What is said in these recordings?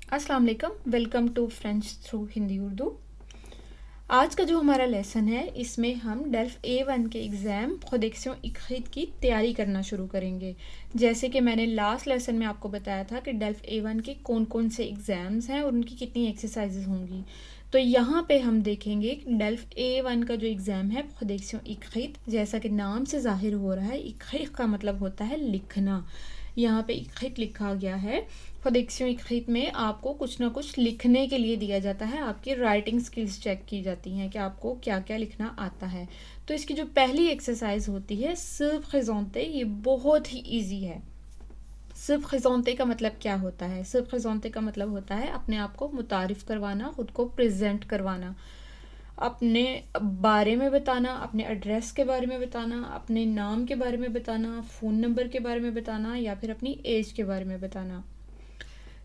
अस्सलाम वालेकुम, welcome to French through Hindi Urdu. आज का जो हमारा लेसन है इसमें हम डेल्फ A1 के एग्ज़ाम प्रोडक्शन इक्रिट की तैयारी करना शुरू करेंगे। जैसे कि मैंने लास्ट लेसन में आपको बताया था कि डेल्फ A1 के कौन कौन से एग्ज़ाम्स हैं और उनकी कितनी एक्सरसाइजेज होंगी। तो यहाँ पे हम देखेंगे कि डेल्फ A1 का जो एग्ज़ाम है प्रोडक्शन इक्रिट, जैसा कि नाम से ज़ाहिर हो रहा है, इक्रिट का मतलब होता है लिखना। यहाँ पे इक्रिट लिखा गया है। प्रोडक्शन इक्रिट में आपको कुछ ना कुछ लिखने के लिए दिया जाता है, आपकी राइटिंग स्किल्स चेक की जाती हैं कि आपको क्या क्या लिखना आता है। तो इसकी जो पहली एक्सरसाइज होती है से प्रेजेंटे, ये बहुत ही ईजी है। से प्रेजेंटे का मतलब क्या होता है? से प्रेजेंटे का मतलब होता है अपने आप को मुतारिफ करवाना, खुद को प्रेजेंट करवाना, अपने बारे में बताना, अपने एड्रेस के बारे में बताना, अपने नाम के बारे में बताना, फ़ोन नंबर के बारे में बताना या फिर अपनी एज के बारे में बताना।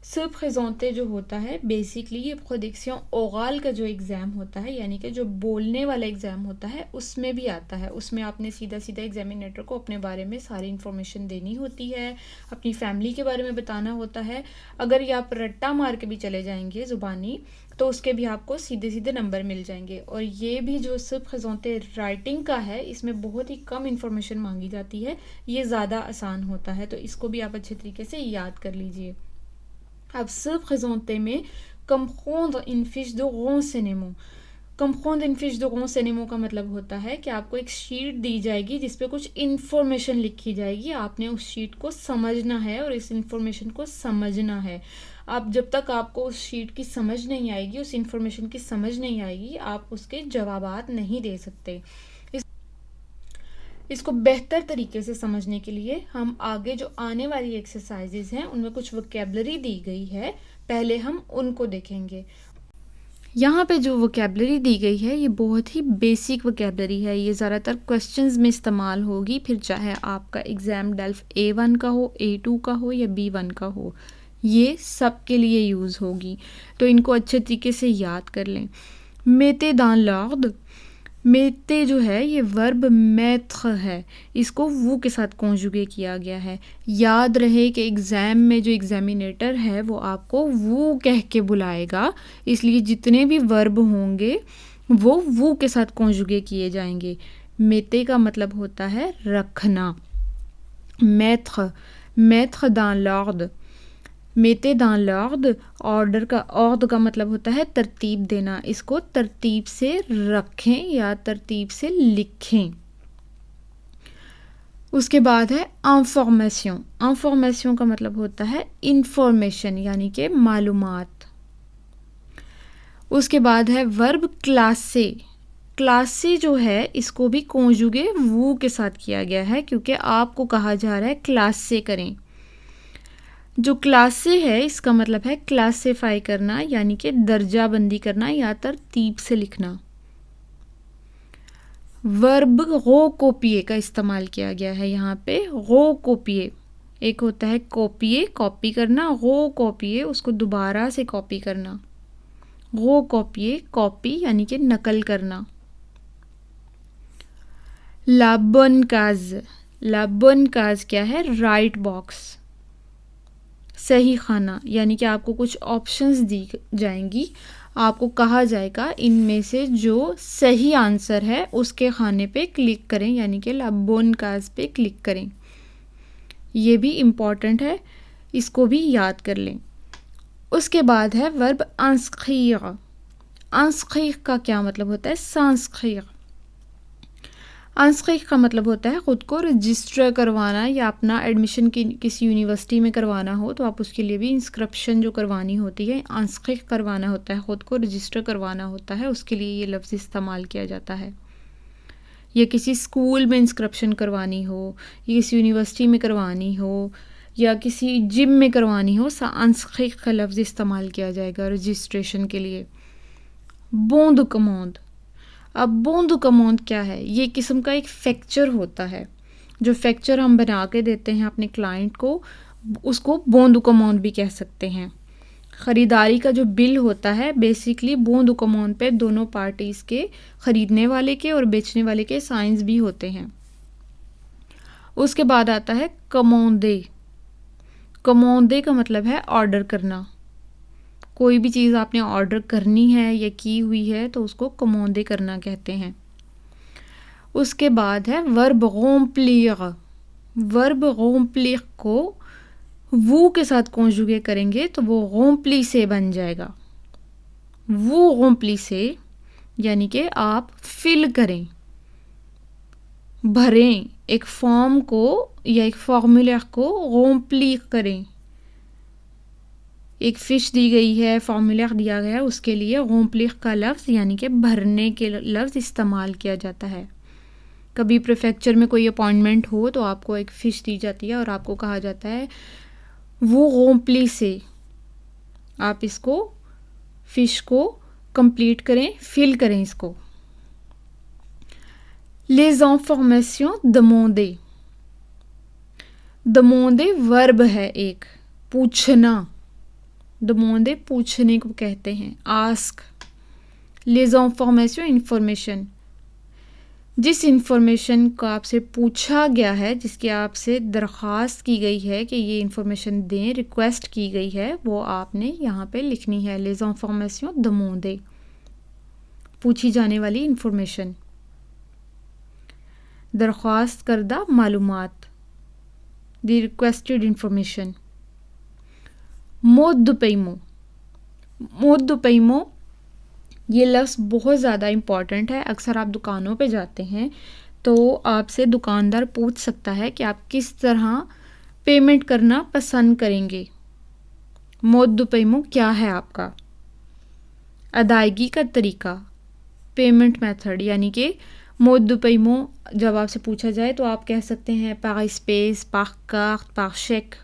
से प्रेजेंटे जो होता है बेसिकली ये प्रोडक्शन ओरल का जो एग्ज़ाम होता है, यानी कि जो बोलने वाला एग्ज़ाम होता है, उसमें भी आता है। उसमें आपने सीधा सीधा एग्जामिनेटर को अपने बारे में सारी इन्फॉर्मेशन देनी होती है, अपनी फैमिली के बारे में बताना होता है। अगर ये आप रट्टा मार के भी चले जाएंगे ज़ुबानी तो उसके भी आपको सीधे सीधे नंबर मिल जाएंगे। और ये भी जो से प्रेजेंटे राइटिंग का है, इसमें बहुत ही कम इन्फॉर्मेशन मांगी जाती है, ये ज़्यादा आसान होता है। तो इसको भी आप अच्छे तरीके से याद कर लीजिए। अब se présenter में comprendre une fiche de renseignement। comprendre une fiche de renseignement का मतलब होता है कि आपको एक शीट दी जाएगी जिस पे कुछ इन्फॉर्मेशन लिखी जाएगी, आपने उस शीट को समझना है और इस इन्फॉर्मेशन को समझना है। आप जब तक आपको उस शीट की समझ नहीं आएगी, उस इन्फॉर्मेशन की समझ नहीं आएगी, आप उसके जवाबात नहीं दे सकते। इसको बेहतर तरीके से समझने के लिए हम आगे जो आने वाली एक्सरसाइजेज हैं उनमें कुछ वोकैबुलरी दी गई है, पहले हम उनको देखेंगे। यहाँ पे जो वोकैबुलरी दी गई है ये बहुत ही बेसिक वोकैबुलरी है, ये ज़्यादातर क्वेश्चंस में इस्तेमाल होगी, फिर चाहे आपका एग्ज़ाम डेल्फ A1 का हो, A2 का हो या B1 का हो, ये सब के लिए यूज़ होगी। तो इनको अच्छे तरीके से याद कर लें। मेते dans l'ordre, मेते जो है ये वर्ब मैत्र है, इसको वो के साथ कॉन्जुगेट किया गया है। याद रहे कि एग्ज़ाम में जो एग्जामिनेटर है वो आपको वो कह के बुलाएगा, इसलिए जितने भी वर्ब होंगे वो के साथ कॉन्जुगेट किए जाएंगे। मेते का मतलब होता है रखना। मैत्र, मैत्र dans l'ordre, मेते dans l'ordre, ऑर्डर का मतलब होता है तरतीब देना, इसको तरतीब से रखें या तरतीब से लिखें। उसके बाद है इंफॉर्मेशन। इंफॉर्मेशन का मतलब होता है इंफॉर्मेशन यानी कि मालूमात। उसके बाद है वर्ब क्लासे। क्लासे जो है इसको भी कॉन्जुगे वो के साथ किया गया है क्योंकि आपको कहा जा रहा है क्लास से करें। जो क्लास से है इसका मतलब है क्लासिफाई करना यानी कि दर्जा बंदी करना या तरतीब से लिखना। वर्ब गो कोपिए का इस्तेमाल किया गया है यहाँ पे। गो कोपिए, एक होता है कॉपिए, कॉपी करना, गो कॉपिए उसको दोबारा से कॉपी करना। गो कॉपिए, कॉपी यानी कि नकल करना। लाबन काज, लाबन काज क्या है? राइट बॉक्स, सही खाना, यानी कि आपको कुछ ऑप्शंस दी जाएंगी, आपको कहा जाएगा इनमें से जो सही आंसर है उसके खाने पे क्लिक करें, यानी कि लाबोन काज पे क्लिक करें। ये भी इम्पॉर्टेंट है, इसको भी याद कर लें। उसके बाद है वर्ब इंस्क्रिर। इंस्क्रिर का क्या मतलब होता है? सांस्क्रिर। इंस्क्रिर का मतलब होता है ख़ुद को रजिस्टर करवाना या अपना एडमिशन किसी यूनिवर्सिटी में करवाना हो तो आप उसके लिए भी इंस्क्रिप्शन जो करवानी होती है, इंस्क्रिर करवाना होता है, ख़ुद को रजिस्टर करवाना होता है, उसके लिए ये लफ्ज़ इस्तेमाल किया जाता है। या किसी स्कूल में इंस्क्रिप्शन करवानी हो, या किसी यूनिवर्सिटी में करवानी हो, या किसी जिम में करवानी हो, इंस्क्रिर का लफ्ज़ इस्तेमाल किया जाएगा रजिस्ट्रेशन के लिए। बोन दु कमांड। अब बोन दु कमांड क्या है? ये किस्म का एक फैक्चर होता है, जो फैक्चर हम बना के देते हैं अपने क्लाइंट को, उसको बोन दु कमांड भी कह सकते हैं। ख़रीदारी का जो बिल होता है बेसिकली बोन दु कमांड पे दोनों पार्टीज़ के, ख़रीदने वाले के और बेचने वाले के साइंस भी होते हैं। उसके बाद आता है कमांडे। कमांडे का मतलब है ऑर्डर करना। कोई भी चीज़ आपने ऑर्डर करनी है या की हुई है तो उसको कमांडे करना कहते हैं। उसके बाद है वर्ब रोम्प्लियर। वर्ब रोम्प्लियर को वो के साथ कॉन्जुगेट करेंगे तो वो रोम्प्ली से बन जाएगा। वो रोम्प्ली से यानी कि आप फिल करें, भरें, एक फॉर्म को या एक फॉर्मूला को रोम्प्ली करें। एक फ़िश दी गई है, फॉर्मूला दिया गया है, उसके लिए रोम्प्ली का लफ्ज़ यानी कि भरने के लफ्ज़ इस्तेमाल किया जाता है। कभी प्रीफेक्चर में कोई अपॉइंटमेंट हो तो आपको एक फ़िश दी जाती है और आपको कहा जाता है वो रोम्प्ली से आप इसको फ़िश को कंप्लीट करें, फिल करें इसको। Les informations demandées। demandé verb है एक, पूछना। demandé पूछने को कहते हैं, आस्क। les informations इंफॉर्मेशन, जिस इंफॉर्मेशन को आपसे पूछा गया है, जिसकी आपसे दरख्वास्त की गई है कि ये इंफॉर्मेशन दें, रिक्वेस्ट की गई है, वो आपने यहाँ पे लिखनी है। les informations demandées, पूछी जाने वाली इंफॉर्मेशन, दरख्वास्त करदा मालूमात, द रिक्वेस्टेड इंफॉर्मेशन। मोद पैमो। मोद पैमो ये लफ्ज़ बहुत ज़्यादा इम्पॉर्टेंट है। अक्सर आप दुकानों पे जाते हैं तो आपसे दुकानदार पूछ सकता है कि आप किस तरह पेमेंट करना पसंद करेंगे। मोद पैमो क्या है आपका? अदायगी का तरीका, पेमेंट मेथड, यानी कि मोद पैमो जब आपसे पूछा जाए तो आप कह सकते हैं पार स्पेस, पार कार्ड, पार चेक।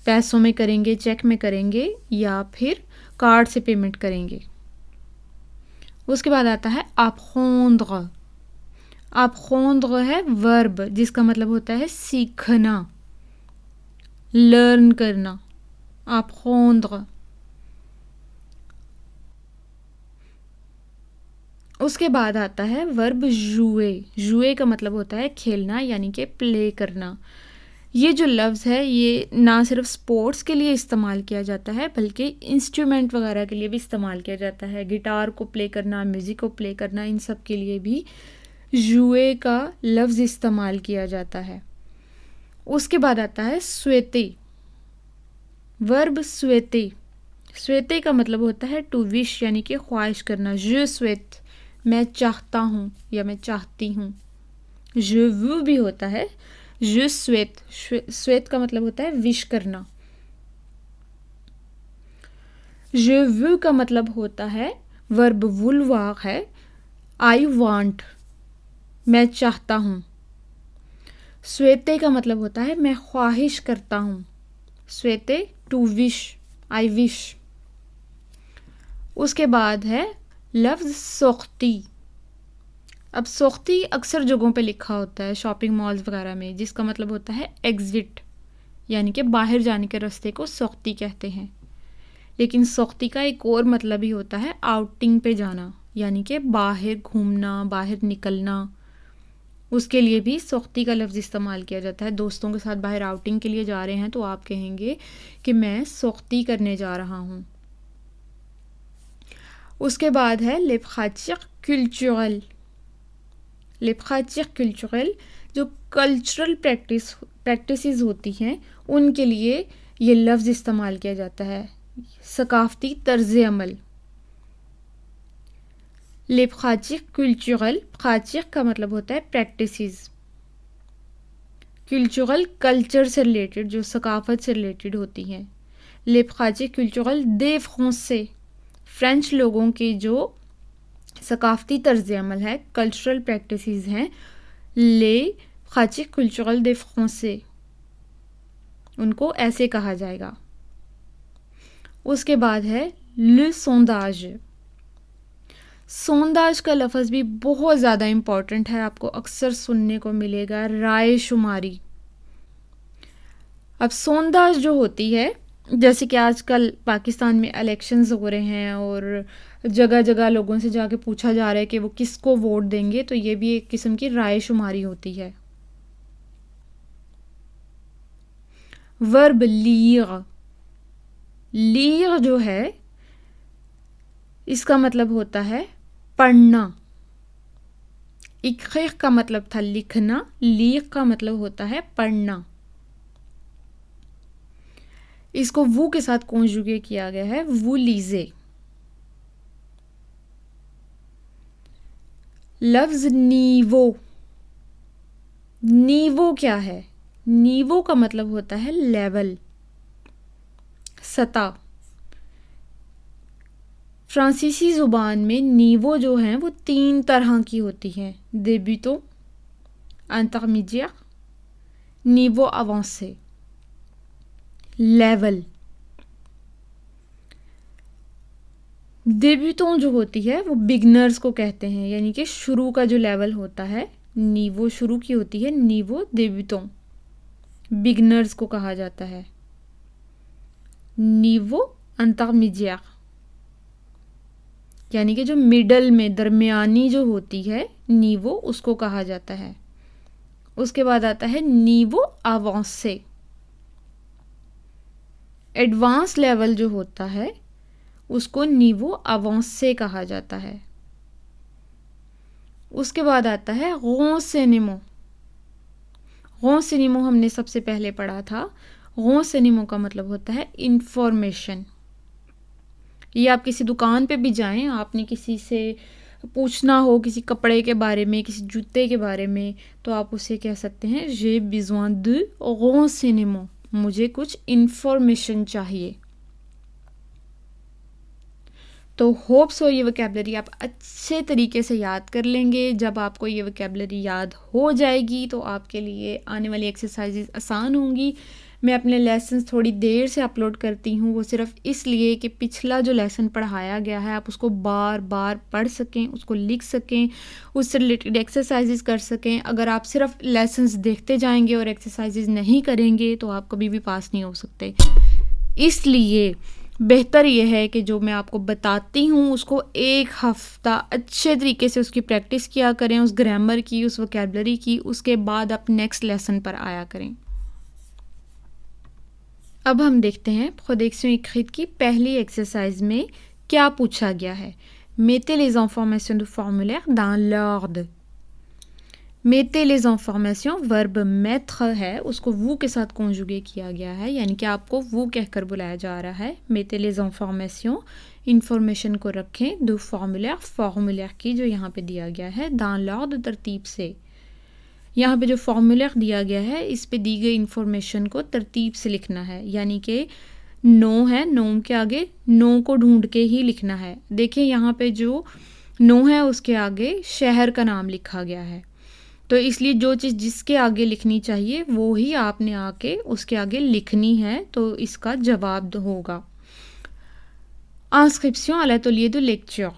पैसों में करेंगे, चेक में करेंगे या फिर कार्ड से पेमेंट करेंगे। उसके बाद आता है apprendre। apprendre है वर्ब जिसका मतलब होता है सीखना, लर्न करना। apprendre। उसके बाद आता है वर्ब jouer। jouer का मतलब होता है खेलना यानी कि प्ले करना। ये जो लफ्ज़ है ये ना सिर्फ स्पोर्ट्स के लिए इस्तेमाल किया जाता है बल्कि इंस्ट्रूमेंट वगैरह के लिए भी इस्तेमाल किया जाता है। गिटार को प्ले करना, म्यूज़िक को प्ले करना, इन सब के लिए भी जुए का लफ्ज़ इस्तेमाल किया जाता है। उसके बाद आता है स्वेते। वर्ब स्वेते। स्वेते का मतलब होता है टू विश यानी कि ख्वाहिश करना। je souhaite, मैं चाहता हूँ या मैं चाहती हूँ। je veux भी होता है। je souhaite, souhaite का मतलब होता है विश करना। je veux का मतलब होता है वर्ब vouloir है, I want, मैं चाहता हूँ। souhaiter का मतलब होता है मैं ख्वाहिश करता हूँ। souhaiter to wish, I wish। उसके बाद है लफ्ज़ सोख्ती। अब सोख्ती अक्सर जगहों पे लिखा होता है, शॉपिंग मॉल्स वगैरह में, जिसका मतलब होता है एग्ज़िट यानी कि बाहर जाने के रास्ते को सोख्ती कहते हैं। लेकिन सोख्ती का एक और मतलब भी होता है आउटिंग पे जाना यानी कि बाहर घूमना, बाहर निकलना। उसके लिए भी सोख्ती का लफ्ज़ इस्तेमाल किया जाता है। दोस्तों के साथ बाहर आउटिंग के लिए जा रहे हैं तो आप कहेंगे कि मैं सोख्ती करने जा रहा हूँ। उसके बाद है les pratiques culturelles। les pratiques culturelles जो कल्चरल प्रैक्टिसेस होती हैं उनके लिए ये लफ्ज़ इस्तेमाल किया जाता है, सकाफ़ती तर्ज़ अमल। les pratiques culturelles, pratique का मतलब होता है प्रैक्टिसेस, कल्चरल कल्चर से रिलेटेड, जो सकाफ़त से रिलेटेड होती हैं। les pratiques culturelles des français, French लोगों की जो सकाफ़ती तर्ज़ अमल है, कल्चरल प्रैक्टिसेस हैं, les pratiques culturelles des français, उनको ऐसे कहा जाएगा। उसके बाद है le sondage। sondage का लफ्ज़ भी बहुत ज़्यादा इम्पॉर्टेंट है, आपको अक्सर सुनने को मिलेगा, राय शुमारी। अब sondage जो होती है, जैसे कि आजकल पाकिस्तान में इलेक्शंस हो रहे हैं और जगह जगह लोगों से जाके पूछा जा रहा है कि वो किसको वोट देंगे, तो ये भी एक किस्म की राय शुमारी होती है। Verb lire। लीर जो है इसका मतलब होता है पढ़ना। इक्रेर का मतलब था लिखना, लीर का मतलब होता है पढ़ना। इसको वो के साथ कॉन्जुगे किया गया है, वो लीजे। लफ्ज नीवो, नीवो क्या है? नीवो का मतलब होता है लेवल, सतह। फ्रांसीसी ज़ुबान में नीवो जो हैं वो 3 तरह की होती हैं, डेब्यूटों, इंटरमीडिएट, नीवो अवांसे। लेवल, डेब्यूटों जो होती है वो बिगनर्स को कहते हैं, यानी कि शुरू का जो लेवल होता है, नीवो शुरू की होती है, नीवो डेब्यूटों, बिगनर्स को कहा जाता है। नीवो इंटरमीडिएट यानी कि जो मिडल में दरमियानी जो होती है नीवो, उसको कहा जाता है। उसके बाद आता है नीवो अवांसे। एडवांस लेवल जो होता है उसको नीवो अवांसे कहा जाता है। उसके बाद आता है रोंसेनिमो। रोंसेनिमो हमने सबसे पहले पढ़ा था। रोंसेनिमो का मतलब होता है इंफॉर्मेशन। ये आप किसी दुकान पे भी जाएं, आपने किसी से पूछना हो किसी कपड़े के बारे में, किसी जूते के बारे में, तो आप उसे कह सकते हैं j'ai besoin de renseignements, मुझे कुछ इंफॉर्मेशन चाहिए। तो होप्स हो ये वोकैबलरी आप अच्छे तरीके से याद कर लेंगे। जब आपको ये वोकैबलरी याद हो जाएगी तो आपके लिए आने वाली एक्सरसाइजेज आसान होंगी। मैं अपने लेसन्स थोड़ी देर से अपलोड करती हूँ, वो सिर्फ इसलिए कि पिछला जो लेसन पढ़ाया गया है आप उसको बार बार पढ़ सकें, उसको लिख सकें, उससे रिलेटेड एक्सरसाइजेज कर सकें। अगर आप सिर्फ लेसन्स देखते जाएंगे और एक्सरसाइजेज नहीं करेंगे तो आप कभी भी पास नहीं हो सकते। इसलिए बेहतर यह है कि जो मैं आपको बताती हूँ उसको एक हफ्ता अच्छे तरीके से उसकी प्रैक्टिस किया करें, उस ग्रामर की, उस वोकैबलरी की। उसके बाद आप नेक्स्ट लेसन पर आया करें। अब हम देखते हैं प्रोडक्शन écrite की पहली एक्सरसाइज में क्या पूछा गया है। mettez les informations du formulaire dans l'ordre। mettez les informations, verb mettre है, उसको वो के साथ कॉन्जुगे किया गया है, यानी कि आपको वो कहकर बुलाया जा रहा है। mettez les informations, इंफॉर्मेशन को रखें, du formulaire, formulaire की जो यहाँ पे दिया गया है, dans l'ordre, तरतीब से। यहाँ पे जो फॉर्मूला दिया गया है इस पे दी गई इंफॉर्मेशन को तरतीब से लिखना है, यानी कि नो है, नो के आगे नो को ढूंढ के ही लिखना है। देखिए यहाँ पे जो नो है उसके आगे शहर का नाम लिखा गया है, तो इसलिए जो चीज़ जिसके आगे लिखनी चाहिए वो ही आपने आके उसके आगे लिखनी है, तो इसका जवाब होगा inscription à l'atelier de lecture।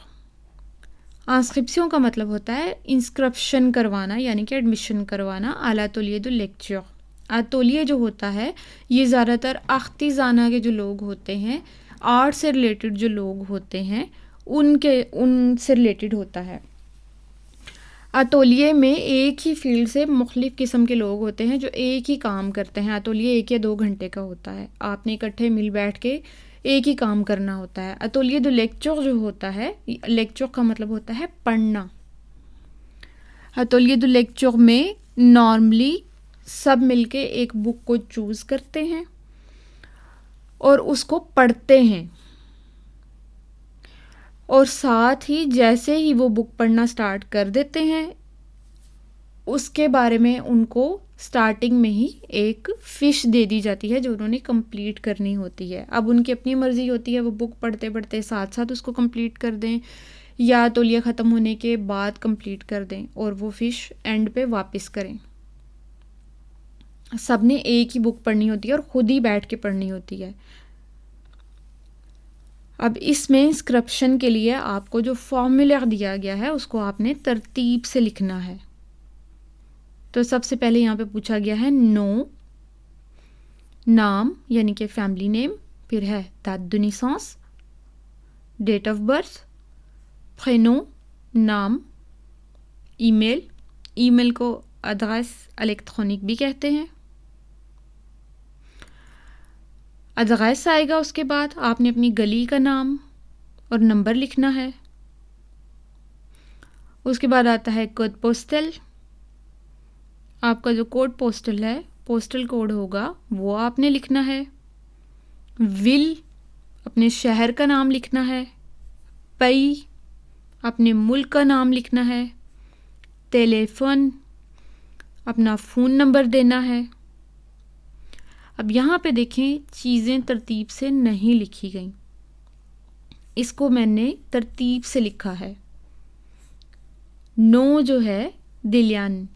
Inscription का मतलब होता है इंस्क्रिप्शन करवाना, यानी कि एडमिशन करवाना। आलातोलिए दो लेक्चर, आतोलिए जो होता है ये ज़्यादातर अख्तिजाना के जो लोग होते हैं, आर्ट से रिलेटेड जो लोग होते हैं उनसे रिलेटेड होता है। आतोलिए में एक ही फील्ड से मुख्तलिफ़ किस्म के लोग होते हैं जो एक ही काम करते हैं। आतोलिए 1 या 2 घंटे का होता है, आपने इकट्ठे मिल बैठ के एक ही काम करना होता है। अतोलिए दो लेक्चर जो होता है, लेक्चर का मतलब होता है पढ़ना। अतोलिए दो लेक्चर में नॉर्मली सब मिलके एक बुक को चूज़ करते हैं और उसको पढ़ते हैं, और साथ ही जैसे ही वो बुक पढ़ना स्टार्ट कर देते हैं उसके बारे में उनको स्टार्टिंग में ही एक फ़िश दे दी जाती है जो उन्होंने कंप्लीट करनी होती है। अब उनकी अपनी मर्ज़ी होती है, वो बुक पढ़ते पढ़ते साथ साथ उसको कंप्लीट कर दें या तौलिया ख़त्म होने के बाद कंप्लीट कर दें और वो फ़िश एंड पे वापस करें। सब ने एक ही बुक पढ़नी होती है और ख़ुद ही बैठ के पढ़नी होती है। अब इसमें इंस्क्रिप्शन के लिए आपको जो फॉर्मूला दिया गया है उसको आपने तरतीब से लिखना है। तो सबसे पहले यहाँ पे पूछा गया है नो, नाम यानी कि फैमिली नेम, फिर है date de naissance, date of birth, prénom नाम, ईमेल, ईमेल को एड्रेस इलेक्ट्रॉनिक भी कहते हैं, अदगैस आएगा, उसके बाद आपने अपनी गली का नाम और नंबर लिखना है। उसके बाद आता है कोड पोस्टल। आपका जो कोड पोस्टल है, पोस्टल कोड होगा, वो आपने लिखना है। विल, अपने शहर का नाम लिखना है। पई, अपने मुल्क का नाम लिखना है। टेलीफोन, अपना फ़ोन नंबर देना है। अब यहाँ पे देखें, चीज़ें तरतीब से नहीं लिखी गई, इसको मैंने तरतीब से लिखा है। नो जो है दिल्यान,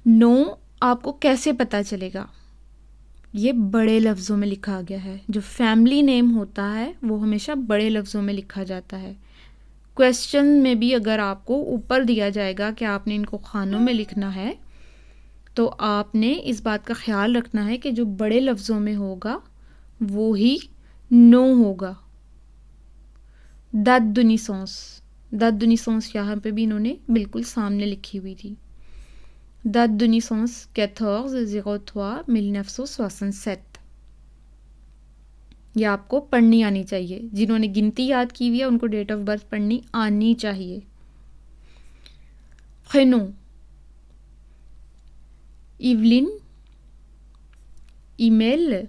नो आपको कैसे पता चलेगा? ये बड़े लफ्ज़ों में लिखा गया है। जो फैमिली नेम होता है वो हमेशा बड़े लफ्ज़ों में लिखा जाता है। क्वेश्चन में भी अगर आपको ऊपर दिया जाएगा कि आपने इनको खानों में लिखना है, तो आपने इस बात का ख्याल रखना है कि जो बड़े लफ्ज़ों में होगा वो ही नो होगा। दत दुनी सॉन्स यहाँ पे भी इन्होंने बिल्कुल सामने लिखी हुई थी। दत दुनी सॉन्स 14/03/1967। ये आपको पढ़नी आनी चाहिए। जिन्होंने गिनती याद की हुई है उनको डेट ऑफ बर्थ पढ़नी आनी चाहिए। खनो, इवलिन, ईमेल,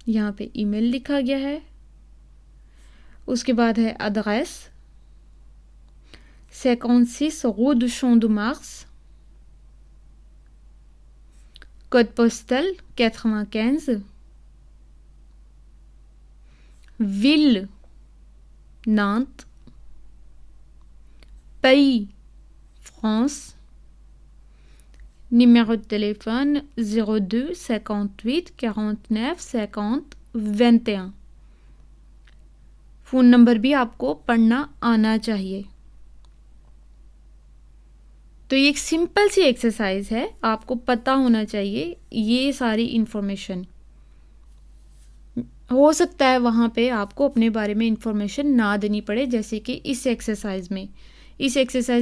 यहाँ पे ईमेल लिखा गया है। उसके बाद है अदगैस 56 rue du Champ de Mars, code postal 95, will नांत, pays France, numéro de téléphone 02 58 49 50 21। Phone number भी आपको पढ़ना आना चाहिए। तो ये एक सिंपल सी एक्सरसाइज है, आपको पता होना चाहिए ये सारी इंफॉर्मेशन। हो सकता है वहाँ पे आपको अपने बारे में इंफॉर्मेशन ना देनी पड़े, जैसे कि इस एक्सरसाइज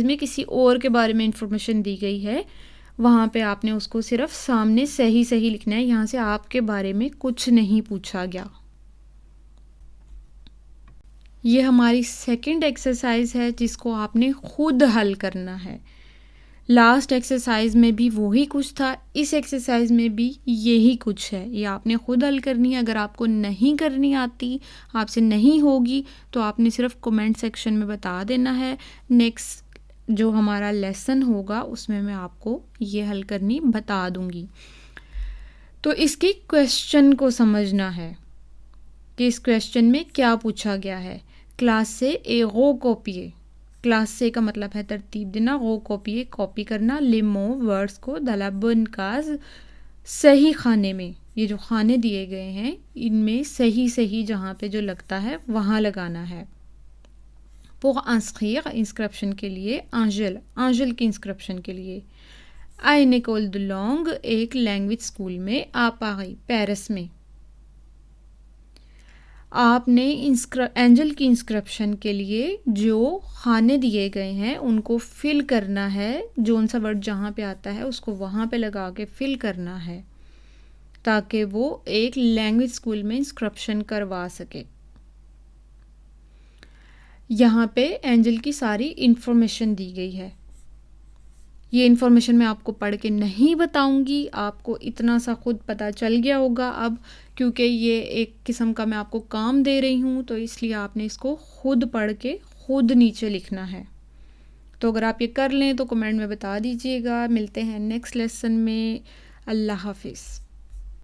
में किसी और के बारे में इंफॉर्मेशन दी गई है, वहाँ पे आपने उसको सिर्फ सामने सही सही लिखना है। यहाँ से आपके बारे में कुछ नहीं पूछा गया। ये हमारी सेकंड एक्सरसाइज है जिसको आपने खुद हल करना है। लास्ट एक्सरसाइज में भी वही कुछ था, इस एक्सरसाइज में भी यही कुछ है। ये आपने खुद हल करनी है। अगर आपको नहीं करनी आती, आपसे नहीं होगी, तो आपने सिर्फ कमेंट सेक्शन में बता देना है। नेक्स्ट जो हमारा लेसन होगा उसमें मैं आपको ये हल करनी बता दूंगी। तो इसकी क्वेश्चन को समझना है कि इस क्वेश्चन में क्या पूछा गया है। क्लास से एगो कॉपिए, क्लास से का मतलब है तरतीब देना, वो कॉपिए कॉपी करना, लिमो वर्ड्स को दलाबन काज सही खाने में, ये जो खाने दिए गए हैं इनमें सही सही जहाँ पे जो लगता है वहाँ लगाना है। pour inscrire इंस्क्रिप्शन के लिए, आंजल की इंस्क्रिप्शन के लिए। à une école de langue, एक लैंग्वेज स्कूल में, à Paris पेरिस में। आपने एंजल की इंस्क्रिप्शन के लिए जो खाने दिए गए हैं उनको फिल करना है। जोन सा वर्ड जहाँ पे आता है उसको वहाँ पे लगा के फिल करना है ताकि वो एक लैंग्वेज स्कूल में इंस्क्रिप्शन करवा सके। यहाँ पे एंजल की सारी इंफॉर्मेशन दी गई है। ये इन्फॉर्मेशन मैं आपको पढ़ के नहीं बताऊंगी, आपको इतना सा खुद पता चल गया होगा अब, क्योंकि ये एक किस्म का मैं आपको काम दे रही हूँ, तो इसलिए आपने इसको खुद पढ़ के खुद नीचे लिखना है। तो अगर आप ये कर लें तो कमेंट में बता दीजिएगा। मिलते हैं नेक्स्ट लेसन में। अल्लाह हाफिज़।